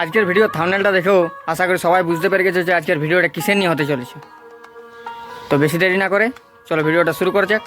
আজকের ভিডিও থাম্বনেলটা দেখেও আশা করি সবাই বুঝতে পেরে গেছে যে আজকের ভিডিওটা কিসের নিয়ে হতে চলেছে। তো বেশি দেরি না করে চলো ভিডিওটা শুরু করা যাক।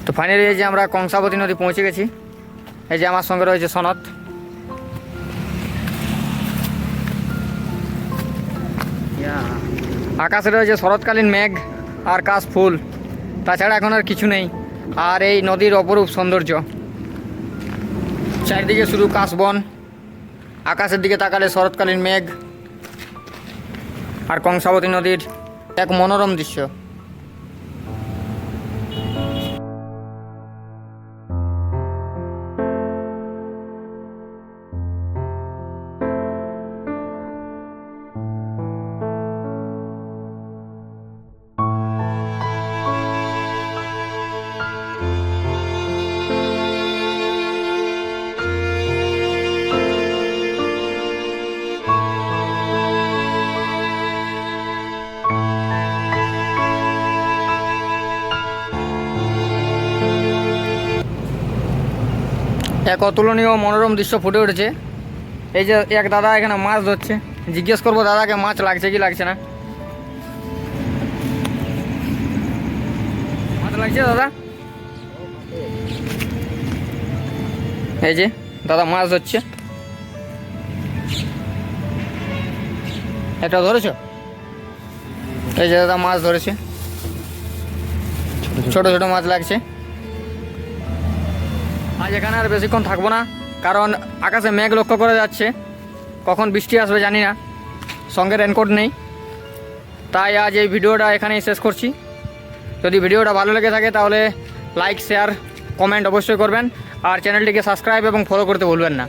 তো ফাইনালি এই যে আমরা কংসাবতী নদী পৌঁছে গেছি। এই যে আমার সঙ্গে রয়েছে সনদ। আকাশে রয়েছে শরৎকালীন মেঘ আর কাশ ফুল, তাছাড়া এখন আর কিছু নেই। আর এই নদীর অপরূপ সৌন্দর্য, চারিদিকে শুধু কাশবন, আকাশের দিকে তাকালে শরৎকালীন মেঘ আর কংসাবতী নদীর এক মনোরম দৃশ্য। এক অতুলনীয় মনোরম দৃশ্য ফুটে উঠেছে। এই যে এক দাদা এখানে মাছ ধরছে, জিজ্ঞেস করবো দাদাকে মাছ লাগছে কি লাগছে না। মাছ লাগছে দাদা? এই যে দাদা মাছ ধরছে, এটা ধরেছ? এই যে দাদা মাছ ধরেছে, ছোট ছোট মাছ লাগছে। আজ এখানে আর বেশিক্ষণ থাকবো না, কারণ আকাশে মেঘ লক্ষ্য করা যাচ্ছে, কখন বৃষ্টি আসবে জানি না, সঙ্গে রেনকোট নেই। তাই আজ এই ভিডিওটা এখানেই শেষ করছি। যদি ভিডিওটা ভালো লেগে থাকে তাহলে লাইক, শেয়ার, কমেন্ট অবশ্যই করবেন, আর চ্যানেলটিকে সাবস্ক্রাইব এবং ফলো করতে ভুলবেন না।